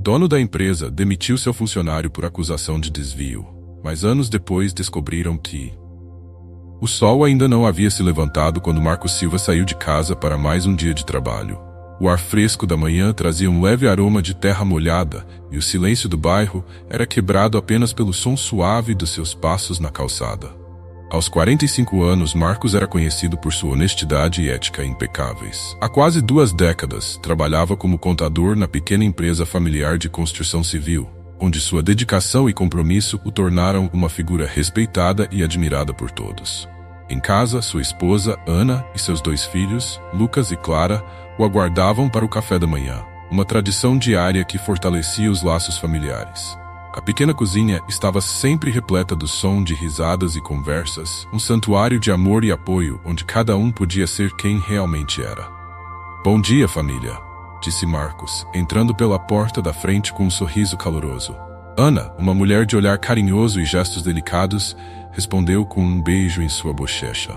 Dono da empresa demitiu seu funcionário por acusação de desvio, mas anos depois descobriram que o sol ainda não havia se levantado quando Marcos Silva saiu de casa para mais um dia de trabalho. O ar fresco da manhã trazia um leve aroma de terra molhada e o silêncio do bairro era quebrado apenas pelo som suave dos seus passos na calçada. Aos 45 anos, Marcos era conhecido por sua honestidade e ética impecáveis. Há quase 2 décadas, trabalhava como contador na pequena empresa familiar de construção civil, onde sua dedicação e compromisso o tornaram uma figura respeitada e admirada por todos. Em casa, sua esposa, Ana, e seus 2 filhos, Lucas e Clara, o aguardavam para o café da manhã, uma tradição diária que fortalecia os laços familiares. A pequena cozinha estava sempre repleta do som de risadas e conversas, um santuário de amor e apoio onde cada um podia ser quem realmente era. "Bom dia, família", disse Marcos, entrando pela porta da frente com um sorriso caloroso. Ana, uma mulher de olhar carinhoso e gestos delicados, respondeu com um beijo em sua bochecha.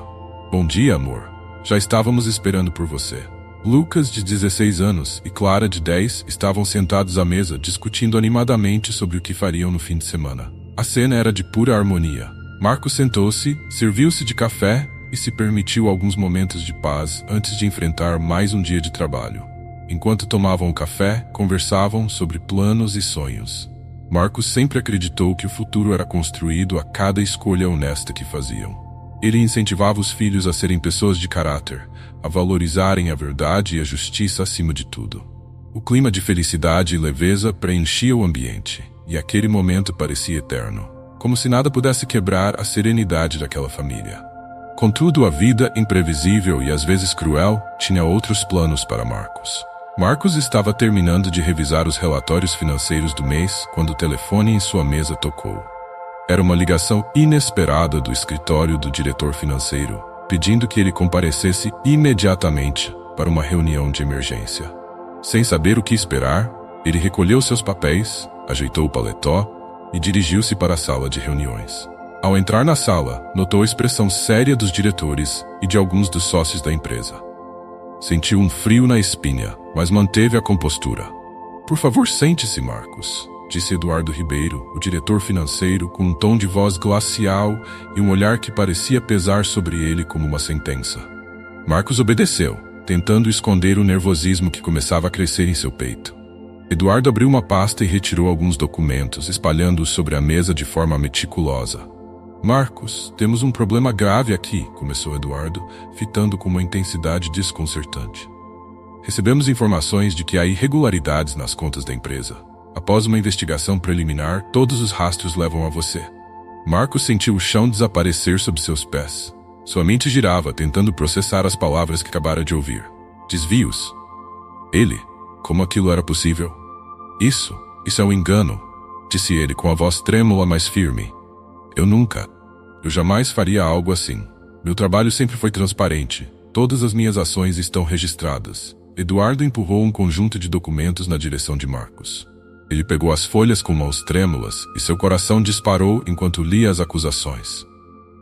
"Bom dia, amor. Já estávamos esperando por você." Lucas, de 16 anos, e Clara, de 10, estavam sentados à mesa discutindo animadamente sobre o que fariam no fim de semana. A cena era de pura harmonia. Marcos sentou-se, serviu-se de café e se permitiu alguns momentos de paz antes de enfrentar mais um dia de trabalho. Enquanto tomavam o café, conversavam sobre planos e sonhos. Marcos sempre acreditou que o futuro era construído a cada escolha honesta que faziam. Ele incentivava os filhos a serem pessoas de caráter, a valorizarem a verdade e a justiça acima de tudo. O clima de felicidade e leveza preenchia o ambiente, e aquele momento parecia eterno, como se nada pudesse quebrar a serenidade daquela família. Contudo, a vida, imprevisível e às vezes cruel, tinha outros planos para Marcos. Marcos estava terminando de revisar os relatórios financeiros do mês quando o telefone em sua mesa tocou. Era uma ligação inesperada do escritório do diretor financeiro, pedindo que ele comparecesse imediatamente para uma reunião de emergência. Sem saber o que esperar, ele recolheu seus papéis, ajeitou o paletó e dirigiu-se para a sala de reuniões. Ao entrar na sala, notou a expressão séria dos diretores e de alguns dos sócios da empresa. Sentiu um frio na espinha, mas manteve a compostura. "Por favor, sente-se, Marcos", disse Eduardo Ribeiro, o diretor financeiro, com um tom de voz glacial e um olhar que parecia pesar sobre ele como uma sentença. Marcos obedeceu, tentando esconder o nervosismo que começava a crescer em seu peito. Eduardo abriu uma pasta e retirou alguns documentos, espalhando-os sobre a mesa de forma meticulosa. "Marcos, temos um problema grave aqui", começou Eduardo, fitando com uma intensidade desconcertante. "Recebemos informações de que há irregularidades nas contas da empresa. Após uma investigação preliminar, todos os rastros levam a você." Marcos sentiu o chão desaparecer sob seus pés. Sua mente girava, tentando processar as palavras que acabara de ouvir. Desvios? Ele? Como aquilo era possível? Isso é um engano", disse ele com a voz trêmula, mas firme. Eu jamais faria algo assim. Meu trabalho sempre foi transparente. Todas as minhas ações estão registradas." Eduardo empurrou um conjunto de documentos na direção de Marcos. Ele pegou as folhas com mãos trêmulas e seu coração disparou enquanto lia as acusações.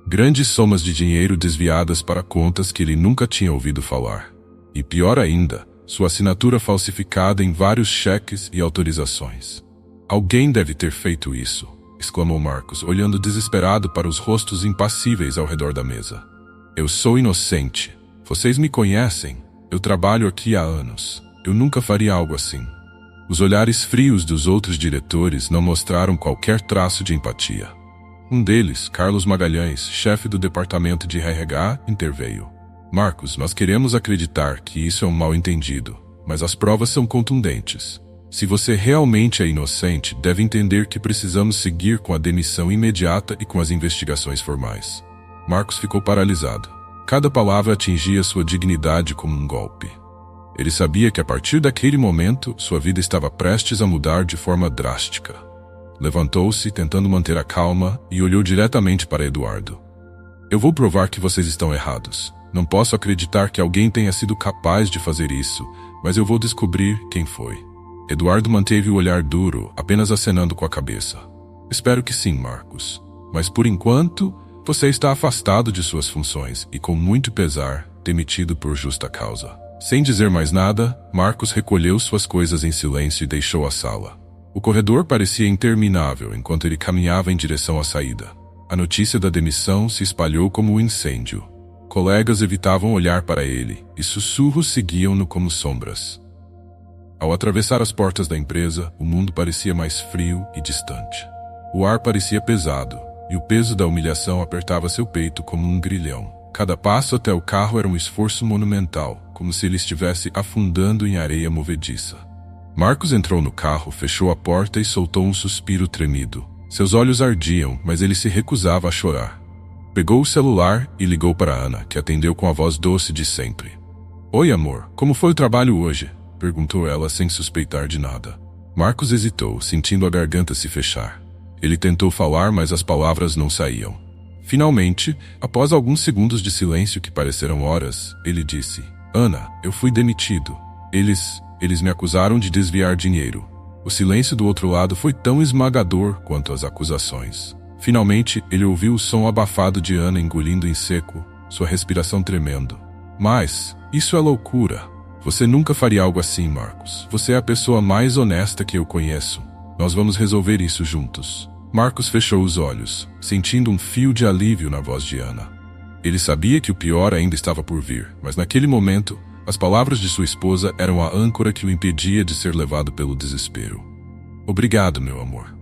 Grandes somas de dinheiro desviadas para contas que ele nunca tinha ouvido falar. E pior ainda, sua assinatura falsificada em vários cheques e autorizações. "Alguém deve ter feito isso", exclamou Marcos, olhando desesperado para os rostos impassíveis ao redor da mesa. "Eu sou inocente. Vocês me conhecem. Eu trabalho aqui há anos. Eu nunca faria algo assim." Os olhares frios dos outros diretores não mostraram qualquer traço de empatia. Um deles, Carlos Magalhães, chefe do departamento de RH, interveio. "Marcos, nós queremos acreditar que isso é um mal-entendido, mas as provas são contundentes. Se você realmente é inocente, deve entender que precisamos seguir com a demissão imediata e com as investigações formais." Marcos ficou paralisado. Cada palavra atingia sua dignidade como um golpe. Ele sabia que a partir daquele momento, sua vida estava prestes a mudar de forma drástica. Levantou-se, tentando manter a calma, e olhou diretamente para Eduardo. "Eu vou provar que vocês estão errados. Não posso acreditar que alguém tenha sido capaz de fazer isso, mas eu vou descobrir quem foi." Eduardo manteve o olhar duro, apenas acenando com a cabeça. "Espero que sim, Marcos. Mas por enquanto, você está afastado de suas funções e, com muito pesar, demitido por justa causa." Sem dizer mais nada, Marcos recolheu suas coisas em silêncio e deixou a sala. O corredor parecia interminável enquanto ele caminhava em direção à saída. A notícia da demissão se espalhou como um incêndio. Colegas evitavam olhar para ele, e sussurros seguiam-no como sombras. Ao atravessar as portas da empresa, o mundo parecia mais frio e distante. O ar parecia pesado, e o peso da humilhação apertava seu peito como um grilhão. Cada passo até o carro era um esforço monumental, como se ele estivesse afundando em areia movediça. Marcos entrou no carro, fechou a porta e soltou um suspiro tremido. Seus olhos ardiam, mas ele se recusava a chorar. Pegou o celular e ligou para Ana, que atendeu com a voz doce de sempre. "Oi, amor, como foi o trabalho hoje?" perguntou ela sem suspeitar de nada. Marcos hesitou, sentindo a garganta se fechar. Ele tentou falar, mas as palavras não saíam. Finalmente, após alguns segundos de silêncio que pareceram horas, ele disse: "Ana, eu fui demitido. Eles me acusaram de desviar dinheiro." O silêncio do outro lado foi tão esmagador quanto as acusações. Finalmente, ele ouviu o som abafado de Ana engolindo em seco, sua respiração tremendo. "Mas, isso é loucura. Você nunca faria algo assim, Marcos. Você é a pessoa mais honesta que eu conheço. Nós vamos resolver isso juntos." Marcos fechou os olhos, sentindo um fio de alívio na voz de Ana. Ele sabia que o pior ainda estava por vir, mas naquele momento, as palavras de sua esposa eram a âncora que o impedia de ser levado pelo desespero. "Obrigado, meu amor.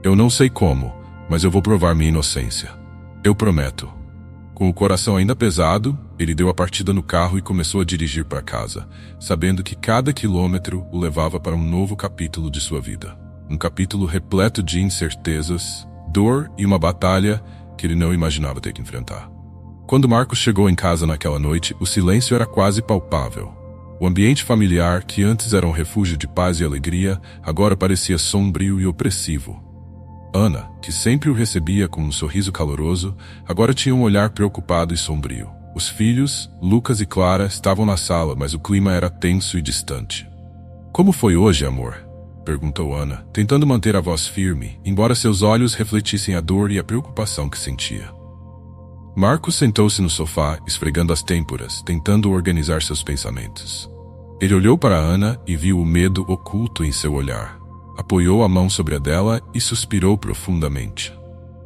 Eu não sei como, mas eu vou provar minha inocência. Eu prometo." Com o coração ainda pesado, ele deu a partida no carro e começou a dirigir para casa, sabendo que cada quilômetro o levava para um novo capítulo de sua vida. Um capítulo repleto de incertezas, dor e uma batalha que ele não imaginava ter que enfrentar. Quando Marcos chegou em casa naquela noite, o silêncio era quase palpável. O ambiente familiar, que antes era um refúgio de paz e alegria, agora parecia sombrio e opressivo. Ana, que sempre o recebia com um sorriso caloroso, agora tinha um olhar preocupado e sombrio. Os filhos, Lucas e Clara, estavam na sala, mas o clima era tenso e distante. "Como foi hoje, amor?" perguntou Ana, tentando manter a voz firme, embora seus olhos refletissem a dor e a preocupação que sentia. Marcos sentou-se no sofá, esfregando as têmporas, tentando organizar seus pensamentos. Ele olhou para Ana e viu o medo oculto em seu olhar. Apoiou a mão sobre a dela e suspirou profundamente.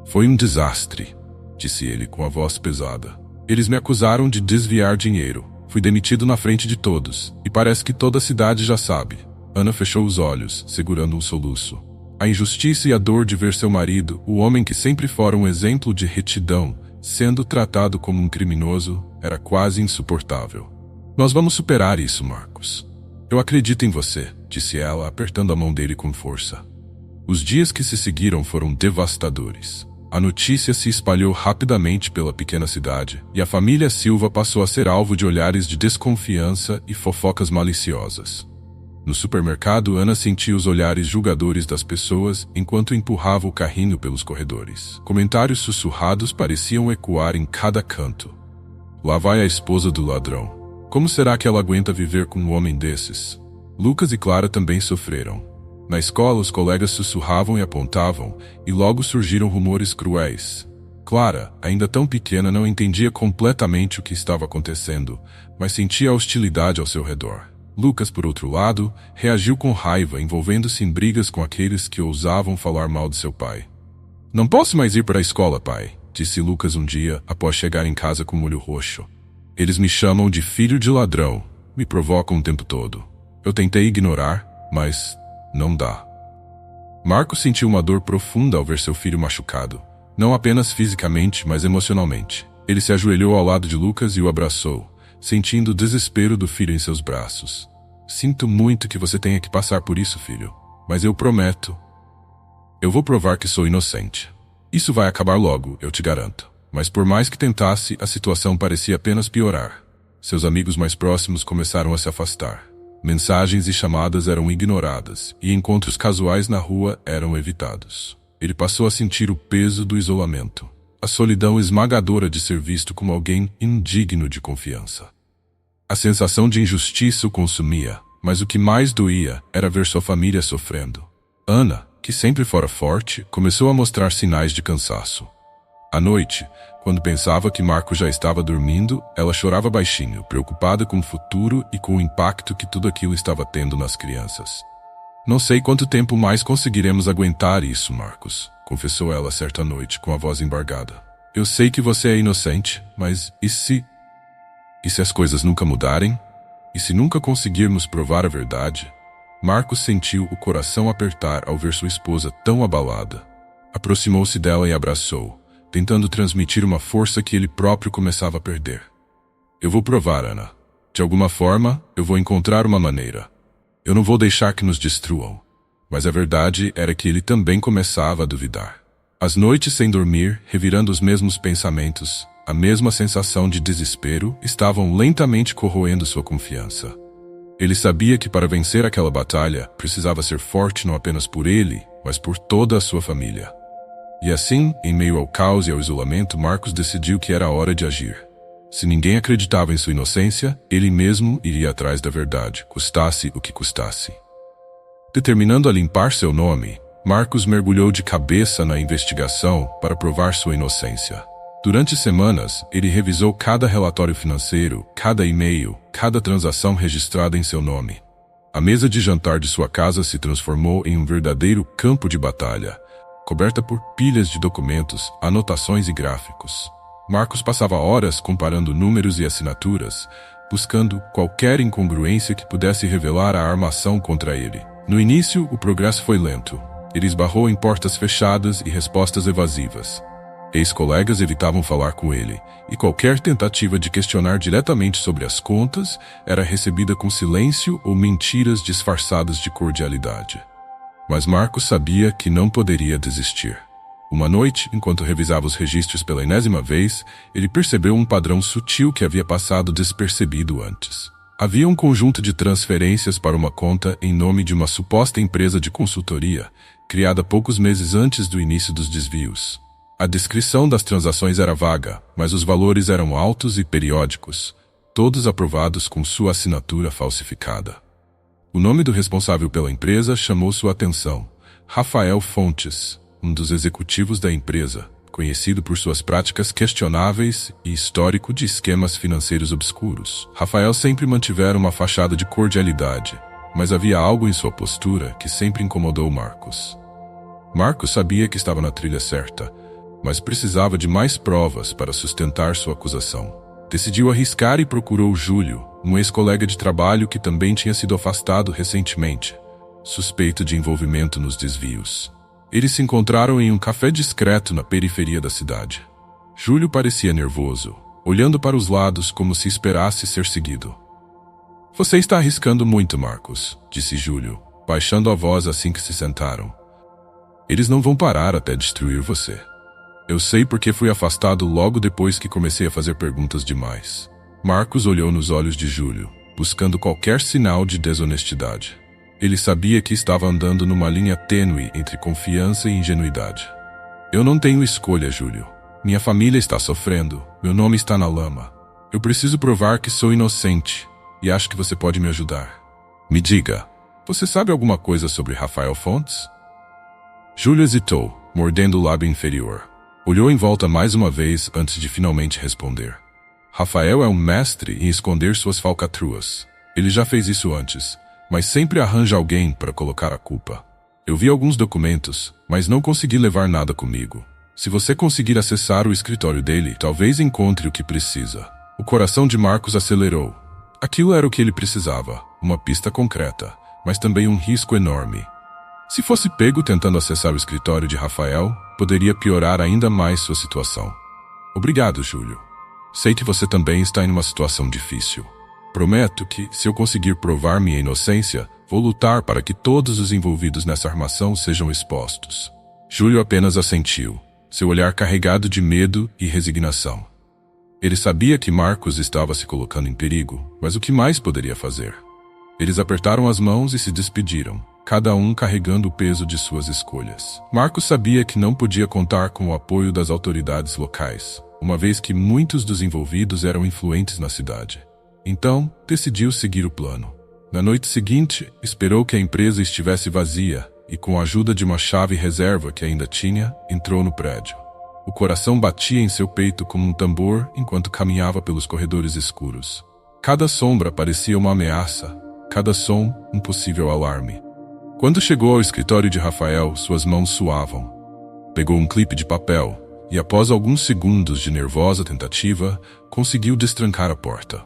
"Foi um desastre", disse ele com a voz pesada. "Eles me acusaram de desviar dinheiro. Fui demitido na frente de todos, e parece que toda a cidade já sabe." Ana fechou os olhos, segurando um soluço. A injustiça e a dor de ver seu marido, o homem que sempre fora um exemplo de retidão, sendo tratado como um criminoso, era quase insuportável. "Nós vamos superar isso, Marcos. Eu acredito em você", disse ela, apertando a mão dele com força. Os dias que se seguiram foram devastadores. A notícia se espalhou rapidamente pela pequena cidade, e a família Silva passou a ser alvo de olhares de desconfiança e fofocas maliciosas. No supermercado, Ana sentia os olhares julgadores das pessoas enquanto empurrava o carrinho pelos corredores. Comentários sussurrados pareciam ecoar em cada canto. "Lá vai a esposa do ladrão. Como será que ela aguenta viver com um homem desses?" Lucas e Clara também sofreram. Na escola, os colegas sussurravam e apontavam, e logo surgiram rumores cruéis. Clara, ainda tão pequena, não entendia completamente o que estava acontecendo, mas sentia a hostilidade ao seu redor. Lucas, por outro lado, reagiu com raiva, envolvendo-se em brigas com aqueles que ousavam falar mal de seu pai. "Não posso mais ir para a escola, pai", disse Lucas um dia, após chegar em casa com o olho roxo. "Eles me chamam de filho de ladrão, me provocam o tempo todo. Eu tentei ignorar, mas não dá." Marcos sentiu uma dor profunda ao ver seu filho machucado, não apenas fisicamente, mas emocionalmente. Ele se ajoelhou ao lado de Lucas e o abraçou, sentindo o desespero do filho em seus braços. "Sinto muito que você tenha que passar por isso, filho, mas eu prometo. Eu vou provar que sou inocente. Isso vai acabar logo, eu te garanto." Mas por mais que tentasse, a situação parecia apenas piorar. Seus amigos mais próximos começaram a se afastar. Mensagens e chamadas eram ignoradas, e encontros casuais na rua eram evitados. Ele passou a sentir o peso do isolamento, a solidão esmagadora de ser visto como alguém indigno de confiança. A sensação de injustiça o consumia, mas o que mais doía era ver sua família sofrendo. Ana, que sempre fora forte, começou a mostrar sinais de cansaço. À noite, quando pensava que Marco já estava dormindo, ela chorava baixinho, preocupada com o futuro e com o impacto que tudo aquilo estava tendo nas crianças. Não sei quanto tempo mais conseguiremos aguentar isso, Marcos, confessou ela certa noite com a voz embargada. Eu sei que você é inocente, mas e se as coisas nunca mudarem? E se nunca conseguirmos provar a verdade? Marcos sentiu o coração apertar ao ver sua esposa tão abalada. Aproximou-se dela e abraçou, tentando transmitir uma força que ele próprio começava a perder. Eu vou provar, Ana. De alguma forma, eu vou encontrar uma maneira. Eu não vou deixar que nos destruam. Mas a verdade era que ele também começava a duvidar. As noites sem dormir, revirando os mesmos pensamentos, a mesma sensação de desespero, estavam lentamente corroendo sua confiança. Ele sabia que para vencer aquela batalha, precisava ser forte não apenas por ele, mas por toda a sua família. E assim, em meio ao caos e ao isolamento, Marcos decidiu que era hora de agir. Se ninguém acreditava em sua inocência, ele mesmo iria atrás da verdade, custasse o que custasse. Determinando a limpar seu nome, Marcos mergulhou de cabeça na investigação para provar sua inocência. Durante semanas, ele revisou cada relatório financeiro, cada e-mail, cada transação registrada em seu nome. A mesa de jantar de sua casa se transformou em um verdadeiro campo de batalha, coberta por pilhas de documentos, anotações e gráficos. Marcos passava horas comparando números e assinaturas, buscando qualquer incongruência que pudesse revelar a armação contra ele. No início, o progresso foi lento. Ele esbarrou em portas fechadas e respostas evasivas. Ex-colegas evitavam falar com ele, e qualquer tentativa de questionar diretamente sobre as contas era recebida com silêncio ou mentiras disfarçadas de cordialidade. Mas Marcos sabia que não poderia desistir. Uma noite, enquanto revisava os registros pela enésima vez, ele percebeu um padrão sutil que havia passado despercebido antes. Havia um conjunto de transferências para uma conta em nome de uma suposta empresa de consultoria, criada poucos meses antes do início dos desvios. A descrição das transações era vaga, mas os valores eram altos e periódicos, todos aprovados com sua assinatura falsificada. O nome do responsável pela empresa chamou sua atenção: Rafael Fontes, um dos executivos da empresa, conhecido por suas práticas questionáveis e histórico de esquemas financeiros obscuros. Rafael sempre mantivera uma fachada de cordialidade, mas havia algo em sua postura que sempre incomodou Marcos. Marcos sabia que estava na trilha certa, mas precisava de mais provas para sustentar sua acusação. Decidiu arriscar e procurou Júlio, um ex-colega de trabalho que também tinha sido afastado recentemente, suspeito de envolvimento nos desvios. Eles se encontraram em um café discreto na periferia da cidade. Júlio parecia nervoso, olhando para os lados como se esperasse ser seguido. Você está arriscando muito, Marcos, disse Júlio, baixando a voz assim que se sentaram. Eles não vão parar até destruir você. Eu sei porque fui afastado logo depois que comecei a fazer perguntas demais. Marcos olhou nos olhos de Júlio, buscando qualquer sinal de desonestidade. Ele sabia que estava andando numa linha tênue entre confiança e ingenuidade. Eu não tenho escolha, Júlio. Minha família está sofrendo, meu nome está na lama. Eu preciso provar que sou inocente, e acho que você pode me ajudar. Me diga, você sabe alguma coisa sobre Rafael Fontes? Júlio hesitou, mordendo o lábio inferior. Olhou em volta mais uma vez antes de finalmente responder. Rafael é um mestre em esconder suas falcatruas. Ele já fez isso antes, mas sempre arranja alguém para colocar a culpa. Eu vi alguns documentos, mas não consegui levar nada comigo. Se você conseguir acessar o escritório dele, talvez encontre o que precisa. O coração de Marcos acelerou. Aquilo era o que ele precisava, uma pista concreta, mas também um risco enorme. Se fosse pego tentando acessar o escritório de Rafael, poderia piorar ainda mais sua situação. Obrigado, Júlio. Sei que você também está em uma situação difícil. Prometo que, se eu conseguir provar minha inocência, vou lutar para que todos os envolvidos nessa armação sejam expostos. Júlio apenas assentiu, seu olhar carregado de medo e resignação. Ele sabia que Marcos estava se colocando em perigo, mas o que mais poderia fazer? Eles apertaram as mãos e se despediram, cada um carregando o peso de suas escolhas. Marcos sabia que não podia contar com o apoio das autoridades locais, uma vez que muitos dos envolvidos eram influentes na cidade. Então, decidiu seguir o plano. Na noite seguinte, esperou que a empresa estivesse vazia e, com a ajuda de uma chave reserva que ainda tinha, entrou no prédio. O coração batia em seu peito como um tambor enquanto caminhava pelos corredores escuros. Cada sombra parecia uma ameaça, cada som um possível alarme. Quando chegou ao escritório de Rafael, suas mãos suavam. Pegou um clipe de papel e, após alguns segundos de nervosa tentativa, conseguiu destrancar a porta.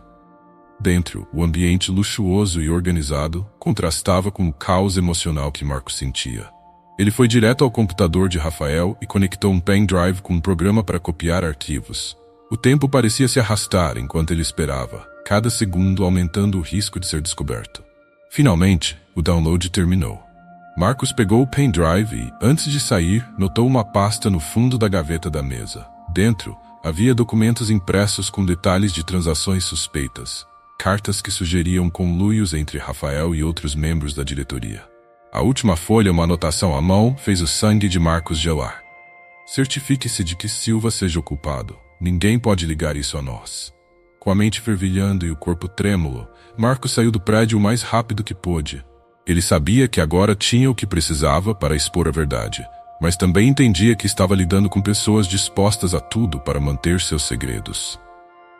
Dentro, o ambiente luxuoso e organizado contrastava com o caos emocional que Marcos sentia. Ele foi direto ao computador de Rafael e conectou um pendrive com um programa para copiar arquivos. O tempo parecia se arrastar enquanto ele esperava, cada segundo aumentando o risco de ser descoberto. Finalmente, o download terminou. Marcos pegou o pendrive e, antes de sair, notou uma pasta no fundo da gaveta da mesa. Dentro, havia documentos impressos com detalhes de transações suspeitas, cartas que sugeriam conluios entre Rafael e outros membros da diretoria. A última folha, uma anotação à mão, fez o sangue de Marcos gelar. Certifique-se de que Silva seja o culpado. Ninguém pode ligar isso a nós. Com a mente fervilhando e o corpo trêmulo, Marcos saiu do prédio o mais rápido que pôde. Ele sabia que agora tinha o que precisava para expor a verdade, mas também entendia que estava lidando com pessoas dispostas a tudo para manter seus segredos.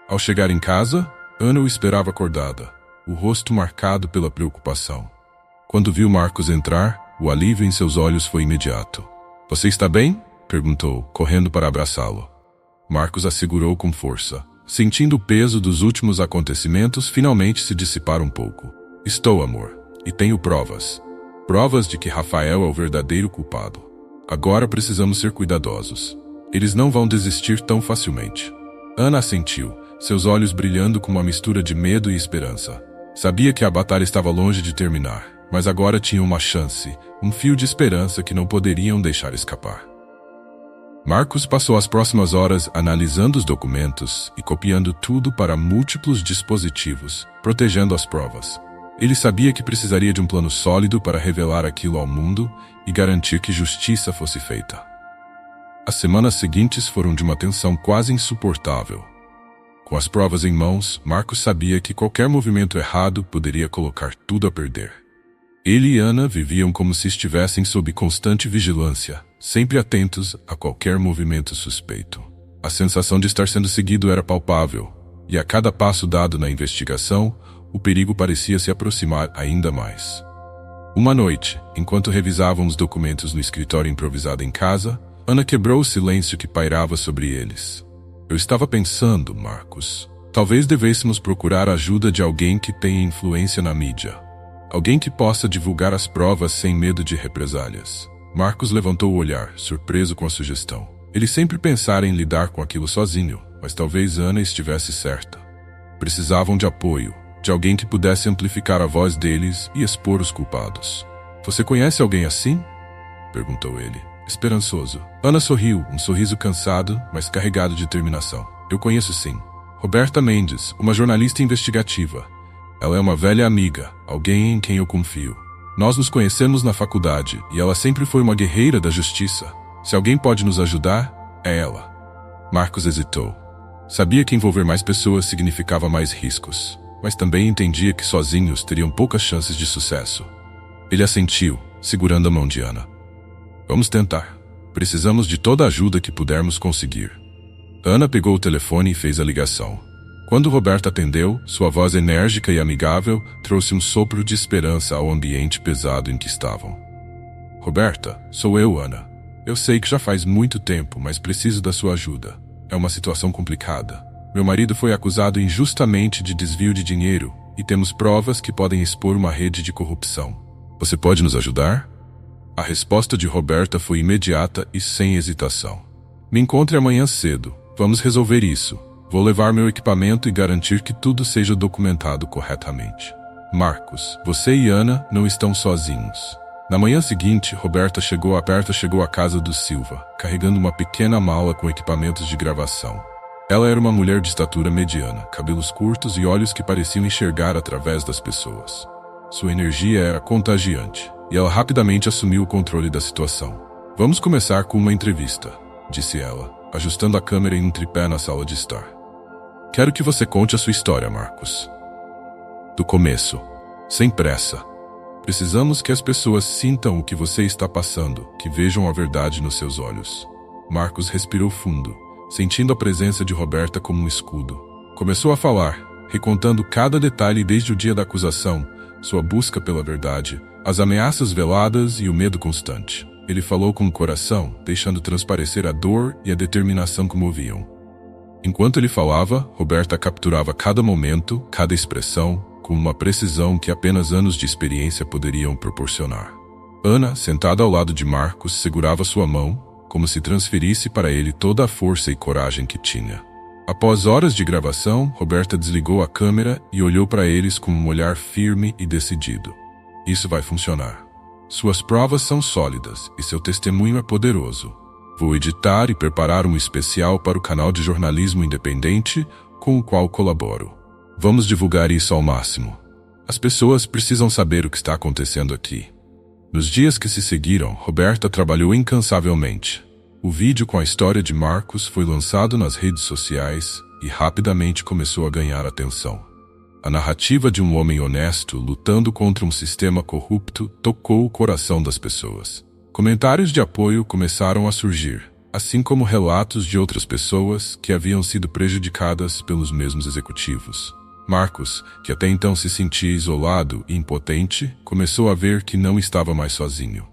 Ao chegar em casa, Ana o esperava acordada, o rosto marcado pela preocupação. Quando viu Marcos entrar, o alívio em seus olhos foi imediato. — Você está bem? Perguntou, correndo para abraçá-lo. Marcos a segurou com força. Sentindo o peso dos últimos acontecimentos finalmente se dissipar um pouco. — Estou, amor. E tenho provas. Provas de que Rafael é o verdadeiro culpado. Agora precisamos ser cuidadosos. Eles não vão desistir tão facilmente. Ana assentiu, seus olhos brilhando com uma mistura de medo e esperança. Sabia que a batalha estava longe de terminar, mas agora tinha uma chance, um fio de esperança que não poderiam deixar escapar. Marcos passou as próximas horas analisando os documentos e copiando tudo para múltiplos dispositivos, protegendo as provas. Ele sabia que precisaria de um plano sólido para revelar aquilo ao mundo e garantir que justiça fosse feita. As semanas seguintes foram de uma tensão quase insuportável. Com as provas em mãos, Marcos sabia que qualquer movimento errado poderia colocar tudo a perder. Ele e Ana viviam como se estivessem sob constante vigilância, sempre atentos a qualquer movimento suspeito. A sensação de estar sendo seguido era palpável, e a cada passo dado na investigação, o perigo parecia se aproximar ainda mais. Uma noite, enquanto revisavam os documentos no escritório improvisado em casa, Ana quebrou o silêncio que pairava sobre eles. — Eu estava pensando, Marcos, talvez devêssemos procurar a ajuda de alguém que tenha influência na mídia. Alguém que possa divulgar as provas sem medo de represálias. Marcos levantou o olhar, surpreso com a sugestão. Ele sempre pensara em lidar com aquilo sozinho, mas talvez Ana estivesse certa. Precisavam de apoio, de alguém que pudesse amplificar a voz deles e expor os culpados. — Você conhece alguém assim? Perguntou ele, esperançoso. Ana sorriu, um sorriso cansado, mas carregado de determinação. — Eu conheço sim. Roberta Mendes, uma jornalista investigativa. Ela é uma velha amiga, alguém em quem eu confio. Nós nos conhecemos na faculdade e ela sempre foi uma guerreira da justiça. Se alguém pode nos ajudar, é ela. Marcos hesitou. Sabia que envolver mais pessoas significava mais riscos, mas também entendia que sozinhos teriam poucas chances de sucesso. Ele assentiu, segurando a mão de Ana. — Vamos tentar. Precisamos de toda a ajuda que pudermos conseguir. Ana pegou o telefone e fez a ligação. Quando Roberta atendeu, sua voz enérgica e amigável trouxe um sopro de esperança ao ambiente pesado em que estavam. — Roberta, sou eu, Ana. Eu sei que já faz muito tempo, mas preciso da sua ajuda. É uma situação complicada. Meu marido foi acusado injustamente de desvio de dinheiro e temos provas que podem expor uma rede de corrupção. Você pode nos ajudar? A resposta de Roberta foi imediata e sem hesitação. — Me encontre amanhã cedo. Vamos resolver isso. Vou levar meu equipamento e garantir que tudo seja documentado corretamente. Marcos, você e Ana não estão sozinhos. Na manhã seguinte, Roberta chegou à casa do Silva, carregando uma pequena mala com equipamentos de gravação. Ela era uma mulher de estatura mediana, cabelos curtos e olhos que pareciam enxergar através das pessoas. Sua energia era contagiante, e ela rapidamente assumiu o controle da situação. — Vamos começar com uma entrevista, disse ela, ajustando a câmera em um tripé na sala de estar. — Quero que você conte a sua história, Marcos. Do começo, sem pressa. Precisamos que as pessoas sintam o que você está passando, que vejam a verdade nos seus olhos. Marcos respirou fundo, sentindo a presença de Roberta como um escudo. Começou a falar, recontando cada detalhe desde o dia da acusação, sua busca pela verdade, As ameaças veladas e o medo constante. Ele falou com o coração, deixando transparecer a dor e a determinação que o moviam. Enquanto ele falava, Roberta capturava cada momento, cada expressão, com uma precisão que apenas anos de experiência poderiam proporcionar. Ana, sentada ao lado de Marcos, segurava sua mão, como se transferisse para ele toda a força e coragem que tinha. Após horas de gravação, Roberta desligou a câmera e olhou para eles com um olhar firme e decidido. Isso vai funcionar. Suas provas são sólidas e seu testemunho é poderoso. Vou editar e preparar um especial para o canal de jornalismo independente com o qual colaboro. Vamos divulgar isso ao máximo. As pessoas precisam saber o que está acontecendo aqui. Nos dias que se seguiram, Roberta trabalhou incansavelmente. O vídeo com a história de Marcos foi lançado nas redes sociais e rapidamente começou a ganhar atenção. A narrativa de um homem honesto lutando contra um sistema corrupto tocou o coração das pessoas. Comentários de apoio começaram a surgir, assim como relatos de outras pessoas que haviam sido prejudicadas pelos mesmos executivos. Marcos, que até então se sentia isolado e impotente, começou a ver que não estava mais sozinho.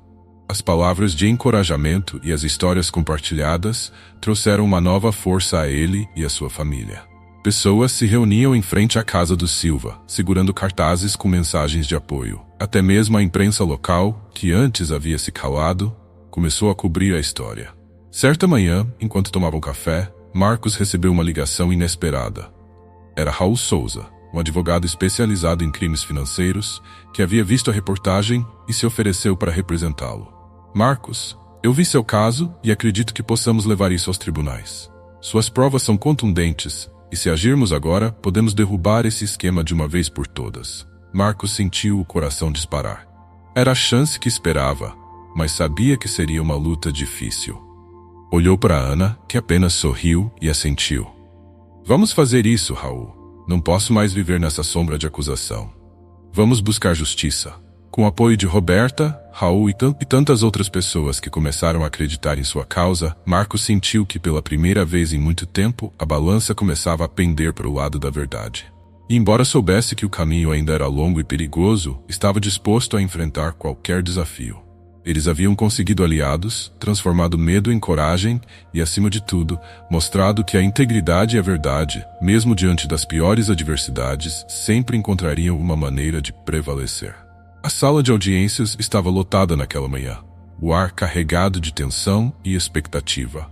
As palavras de encorajamento e as histórias compartilhadas trouxeram uma nova força a ele e a sua família. Pessoas se reuniam em frente à casa do Silva, segurando cartazes com mensagens de apoio. Até mesmo a imprensa local, que antes havia se calado, começou a cobrir a história. Certa manhã, enquanto tomavam café, Marcos recebeu uma ligação inesperada. Era Raul Souza, um advogado especializado em crimes financeiros, que havia visto a reportagem e se ofereceu para representá-lo. Marcos, eu vi seu caso e acredito que possamos levar isso aos tribunais. Suas provas são contundentes e se agirmos agora, podemos derrubar esse esquema de uma vez por todas. Marcos sentiu o coração disparar. Era a chance que esperava, mas sabia que seria uma luta difícil. Olhou para Ana, que apenas sorriu e assentiu. Vamos fazer isso, Raul. Não posso mais viver nessa sombra de acusação. Vamos buscar justiça. Com o apoio de Roberta, Raul e tantas outras pessoas que começaram a acreditar em sua causa, Marcos sentiu que pela primeira vez em muito tempo, a balança começava a pender para o lado da verdade. E embora soubesse que o caminho ainda era longo e perigoso, estava disposto a enfrentar qualquer desafio. Eles haviam conseguido aliados, transformado medo em coragem e, acima de tudo, mostrado que a integridade e a verdade, mesmo diante das piores adversidades, sempre encontrariam uma maneira de prevalecer. A sala de audiências estava lotada naquela manhã, o ar carregado de tensão e expectativa.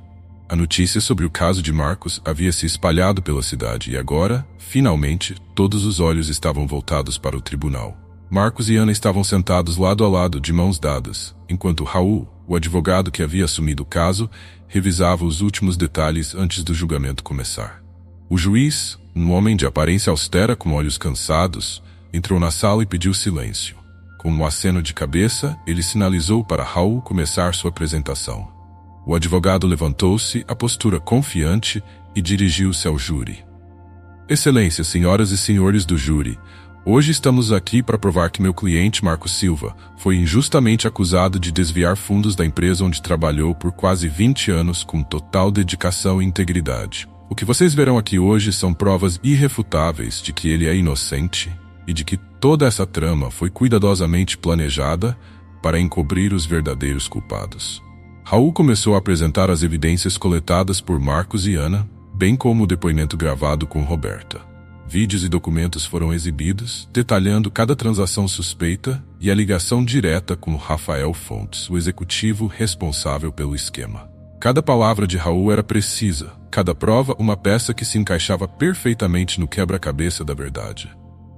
A notícia sobre o caso de Marcos havia se espalhado pela cidade e agora, finalmente, todos os olhos estavam voltados para o tribunal. Marcos e Ana estavam sentados lado a lado, de mãos dadas, enquanto Raul, o advogado que havia assumido o caso, revisava os últimos detalhes antes do julgamento começar. O juiz, um homem de aparência austera com olhos cansados, entrou na sala e pediu silêncio. Com um aceno de cabeça, ele sinalizou para Raul começar sua apresentação. O advogado levantou-se, a postura confiante, e dirigiu-se ao júri. Excelência, senhoras e senhores do júri, hoje estamos aqui para provar que meu cliente, Marcos Silva, foi injustamente acusado de desviar fundos da empresa onde trabalhou por quase 20 anos com total dedicação e integridade. O que vocês verão aqui hoje são provas irrefutáveis de que ele é inocente e de que toda essa trama foi cuidadosamente planejada para encobrir os verdadeiros culpados. Raul começou a apresentar as evidências coletadas por Marcos e Ana, bem como o depoimento gravado com Roberta. Vídeos e documentos foram exibidos, detalhando cada transação suspeita e a ligação direta com Rafael Fontes, o executivo responsável pelo esquema. Cada palavra de Raul era precisa, cada prova uma peça que se encaixava perfeitamente no quebra-cabeça da verdade.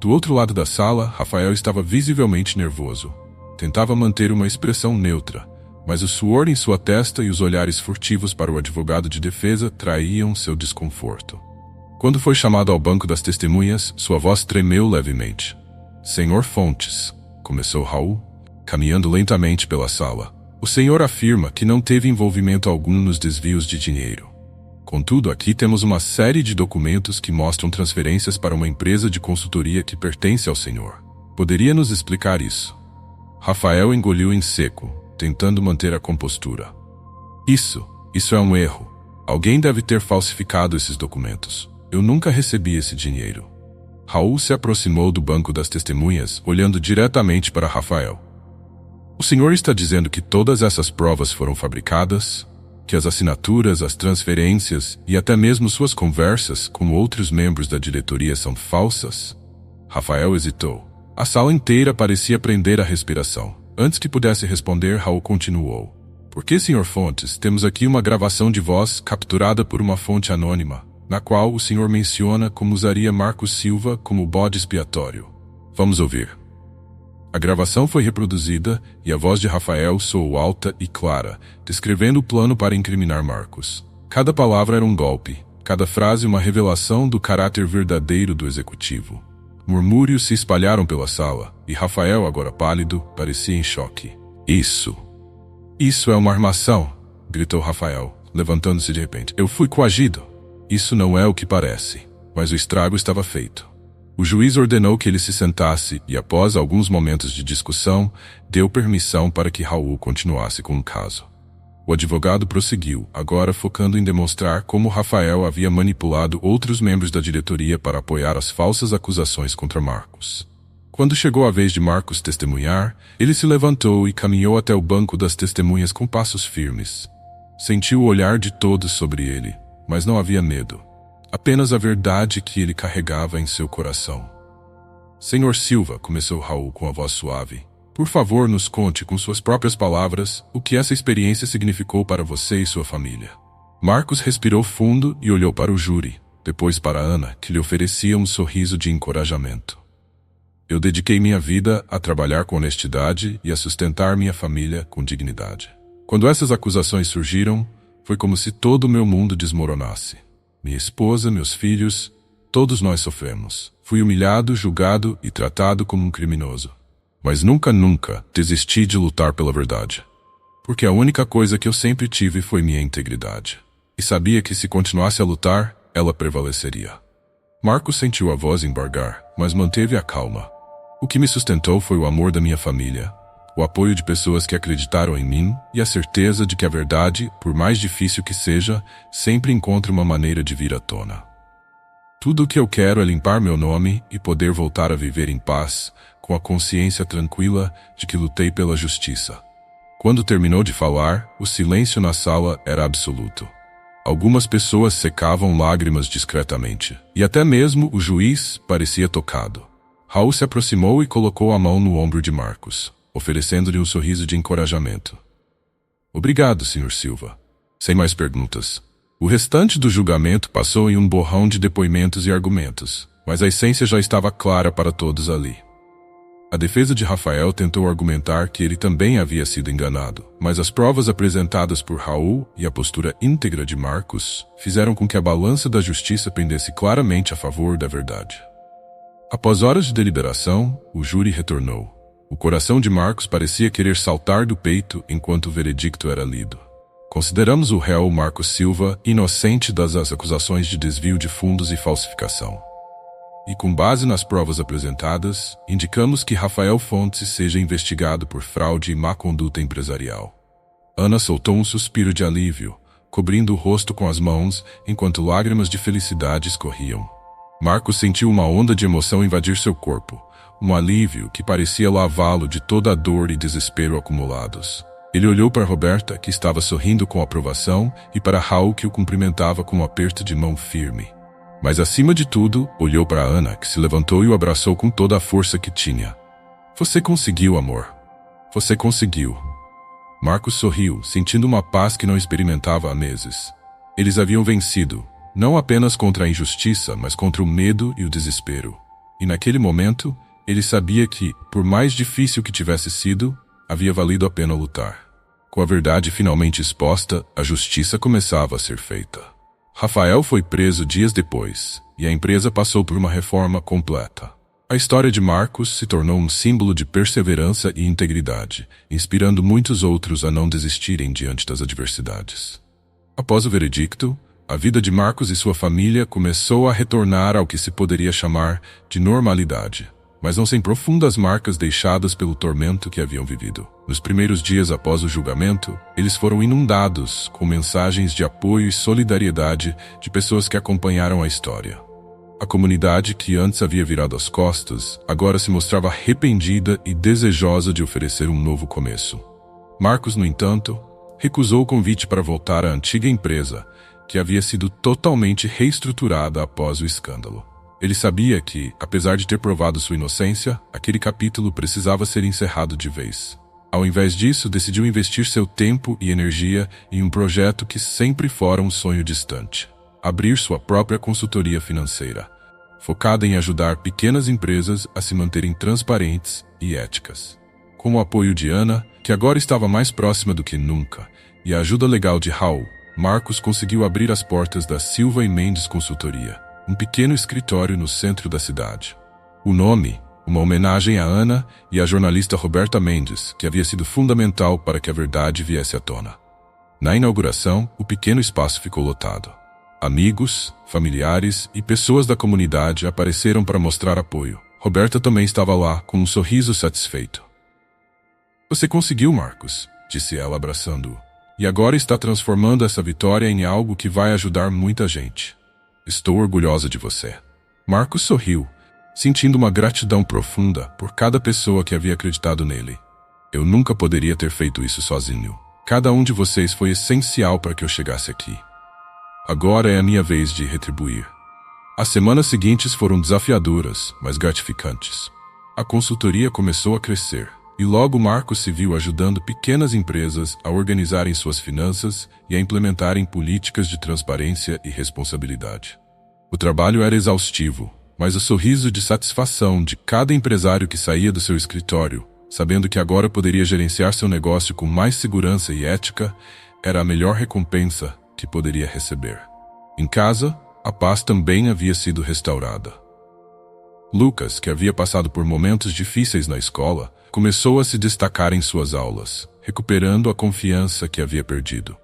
Do outro lado da sala, Rafael estava visivelmente nervoso. Tentava manter uma expressão neutra, mas o suor em sua testa e os olhares furtivos para o advogado de defesa traíam seu desconforto. Quando foi chamado ao banco das testemunhas, sua voz tremeu levemente. Senhor Fontes, começou Raul, caminhando lentamente pela sala. O senhor afirma que não teve envolvimento algum nos desvios de dinheiro. Contudo, aqui temos uma série de documentos que mostram transferências para uma empresa de consultoria que pertence ao senhor. Poderia nos explicar isso? Rafael engoliu em seco, tentando manter a compostura. Isso é um erro. Alguém deve ter falsificado esses documentos. Eu nunca recebi esse dinheiro. Raul se aproximou do banco das testemunhas, olhando diretamente para Rafael. O senhor está dizendo que todas essas provas foram fabricadas? Que as assinaturas, as transferências e até mesmo suas conversas com outros membros da diretoria são falsas? Rafael hesitou. A sala inteira parecia prender a respiração. Antes que pudesse responder, Raul continuou. Porque, Sr. Fontes, temos aqui uma gravação de voz capturada por uma fonte anônima, na qual o senhor menciona como usaria Marcos Silva como bode expiatório. Vamos ouvir. A gravação foi reproduzida e a voz de Rafael soou alta e clara, descrevendo o plano para incriminar Marcos. Cada palavra era um golpe, cada frase uma revelação do caráter verdadeiro do executivo. Murmúrios se espalharam pela sala, e Rafael, agora pálido, parecia em choque. Isso é uma armação, gritou Rafael, levantando-se de repente. Eu fui coagido. Isso não é o que parece, mas o estrago estava feito. O juiz ordenou que ele se sentasse e, após alguns momentos de discussão, deu permissão para que Raul continuasse com o caso. O advogado prosseguiu, agora focando em demonstrar como Rafael havia manipulado outros membros da diretoria para apoiar as falsas acusações contra Marcos. Quando chegou a vez de Marcos testemunhar, ele se levantou e caminhou até o banco das testemunhas com passos firmes. Sentiu o olhar de todos sobre ele, mas não havia medo. Apenas a verdade que ele carregava em seu coração. Senhor Silva, começou Raul com a voz suave, por favor nos conte com suas próprias palavras o que essa experiência significou para você e sua família. Marcos respirou fundo e olhou para o júri, depois para Ana, que lhe oferecia um sorriso de encorajamento. Eu dediquei minha vida a trabalhar com honestidade e a sustentar minha família com dignidade. Quando essas acusações surgiram, foi como se todo o meu mundo desmoronasse. Minha esposa, meus filhos, todos nós sofremos. Fui humilhado, julgado e tratado como um criminoso. Mas nunca desisti de lutar pela verdade. Porque a única coisa que eu sempre tive foi minha integridade. E sabia que se continuasse a lutar, ela prevaleceria. Marcos sentiu a voz embargar, mas manteve a calma. O que me sustentou foi o amor da minha família, o apoio de pessoas que acreditaram em mim e a certeza de que a verdade, por mais difícil que seja, sempre encontra uma maneira de vir à tona. Tudo o que eu quero é limpar meu nome e poder voltar a viver em paz, com a consciência tranquila de que lutei pela justiça. Quando terminou de falar, o silêncio na sala era absoluto. Algumas pessoas secavam lágrimas discretamente, e até mesmo o juiz parecia tocado. Raul se aproximou e colocou a mão no ombro de Marcos, oferecendo-lhe um sorriso de encorajamento. Obrigado, Sr. Silva. Sem mais perguntas. O restante do julgamento passou em um borrão de depoimentos e argumentos, mas a essência já estava clara para todos ali. A defesa de Rafael tentou argumentar que ele também havia sido enganado, mas as provas apresentadas por Raul e a postura íntegra de Marcos fizeram com que a balança da justiça pendesse claramente a favor da verdade. Após horas de deliberação, o júri retornou. O coração de Marcos parecia querer saltar do peito enquanto o veredicto era lido. Consideramos o réu Marcos Silva inocente das acusações de desvio de fundos e falsificação. E com base nas provas apresentadas, indicamos que Rafael Fontes seja investigado por fraude e má conduta empresarial. Ana soltou um suspiro de alívio, cobrindo o rosto com as mãos enquanto lágrimas de felicidade escorriam. Marcos sentiu uma onda de emoção invadir seu corpo. Um alívio que parecia lavá-lo de toda a dor e desespero acumulados. Ele olhou para Roberta, que estava sorrindo com aprovação, e para Raul, que o cumprimentava com um aperto de mão firme. Mas acima de tudo, olhou para Ana, que se levantou e o abraçou com toda a força que tinha. Você conseguiu, amor. Você conseguiu. Marcos sorriu, sentindo uma paz que não experimentava há meses. Eles haviam vencido, não apenas contra a injustiça, mas contra o medo e o desespero. E naquele momento, ele sabia que, por mais difícil que tivesse sido, havia valido a pena lutar. Com a verdade finalmente exposta, a justiça começava a ser feita. Rafael foi preso dias depois, e a empresa passou por uma reforma completa. A história de Marcos se tornou um símbolo de perseverança e integridade, inspirando muitos outros a não desistirem diante das adversidades. Após o veredicto, a vida de Marcos e sua família começou a retornar ao que se poderia chamar de normalidade, mas não sem profundas marcas deixadas pelo tormento que haviam vivido. Nos primeiros dias após o julgamento, eles foram inundados com mensagens de apoio e solidariedade de pessoas que acompanharam a história. A comunidade que antes havia virado as costas, agora se mostrava arrependida e desejosa de oferecer um novo começo. Marcos, no entanto, recusou o convite para voltar à antiga empresa, que havia sido totalmente reestruturada após o escândalo. Ele sabia que, apesar de ter provado sua inocência, aquele capítulo precisava ser encerrado de vez. Ao invés disso, decidiu investir seu tempo e energia em um projeto que sempre fora um sonho distante: abrir sua própria consultoria financeira, focada em ajudar pequenas empresas a se manterem transparentes e éticas. Com o apoio de Ana, que agora estava mais próxima do que nunca, e a ajuda legal de Raul, Marcos conseguiu abrir as portas da Silva e Mendes Consultoria, um pequeno escritório no centro da cidade. O nome, uma homenagem a Ana e à jornalista Roberta Mendes, que havia sido fundamental para que a verdade viesse à tona. Na inauguração, o pequeno espaço ficou lotado. Amigos, familiares e pessoas da comunidade apareceram para mostrar apoio. Roberta também estava lá, com um sorriso satisfeito. "Você conseguiu, Marcos", disse ela abraçando-o. "E agora está transformando essa vitória em algo que vai ajudar muita gente. Estou orgulhosa de você." Marcos sorriu, sentindo uma gratidão profunda por cada pessoa que havia acreditado nele. "Eu nunca poderia ter feito isso sozinho. Cada um de vocês foi essencial para que eu chegasse aqui. Agora é a minha vez de retribuir." As semanas seguintes foram desafiadoras, mas gratificantes. A consultoria começou a crescer, e logo Marcos se viu ajudando pequenas empresas a organizarem suas finanças e a implementarem políticas de transparência e responsabilidade. O trabalho era exaustivo, mas o sorriso de satisfação de cada empresário que saía do seu escritório, sabendo que agora poderia gerenciar seu negócio com mais segurança e ética, era a melhor recompensa que poderia receber. Em casa, a paz também havia sido restaurada. Lucas, que havia passado por momentos difíceis na escola, começou a se destacar em suas aulas, recuperando a confiança que havia perdido.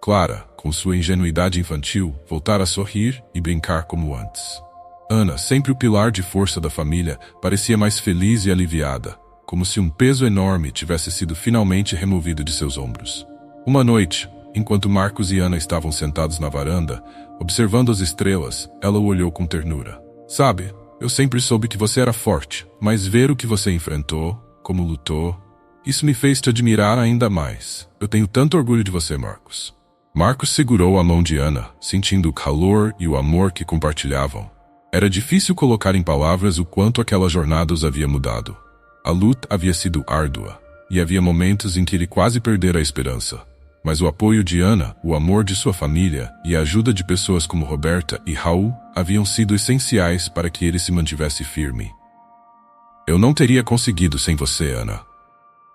Clara, com sua ingenuidade infantil, voltara a sorrir e brincar como antes. Ana, sempre o pilar de força da família, parecia mais feliz e aliviada, como se um peso enorme tivesse sido finalmente removido de seus ombros. Uma noite, enquanto Marcos e Ana estavam sentados na varanda, observando as estrelas, ela o olhou com ternura. "Sabe, eu sempre soube que você era forte, mas ver o que você enfrentou, como lutou, isso me fez te admirar ainda mais. Eu tenho tanto orgulho de você, Marcos." Marcos segurou a mão de Ana, sentindo o calor e o amor que compartilhavam. Era difícil colocar em palavras o quanto aquela jornada os havia mudado. A luta havia sido árdua, e havia momentos em que ele quase perdera a esperança. Mas o apoio de Ana, o amor de sua família e a ajuda de pessoas como Roberta e Raul haviam sido essenciais para que ele se mantivesse firme. "Eu não teria conseguido sem você, Ana.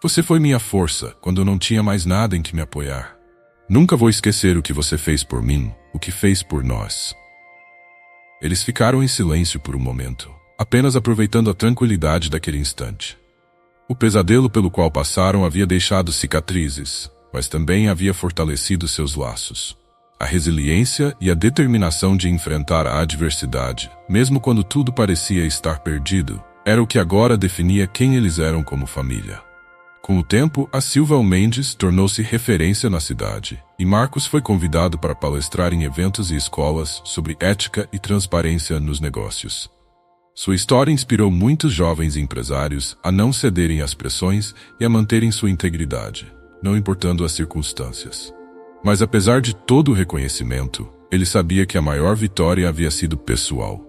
Você foi minha força quando eu não tinha mais nada em que me apoiar. Nunca vou esquecer o que você fez por mim, o que fez por nós." Eles ficaram em silêncio por um momento, apenas aproveitando a tranquilidade daquele instante. O pesadelo pelo qual passaram havia deixado cicatrizes, mas também havia fortalecido seus laços. A resiliência e a determinação de enfrentar a adversidade, mesmo quando tudo parecia estar perdido, era o que agora definia quem eles eram como família. Com o tempo, a Silva Mendes tornou-se referência na cidade, e Marcos foi convidado para palestrar em eventos e escolas sobre ética e transparência nos negócios. Sua história inspirou muitos jovens empresários a não cederem às pressões e a manterem sua integridade, não importando as circunstâncias. Mas apesar de todo o reconhecimento, ele sabia que a maior vitória havia sido pessoal.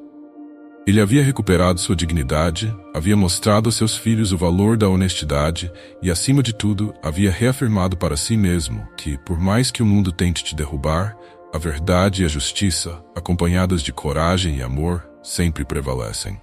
Ele havia recuperado sua dignidade, havia mostrado a seus filhos o valor da honestidade e, acima de tudo, havia reafirmado para si mesmo que, por mais que o mundo tente te derrubar, a verdade e a justiça, acompanhadas de coragem e amor, sempre prevalecem.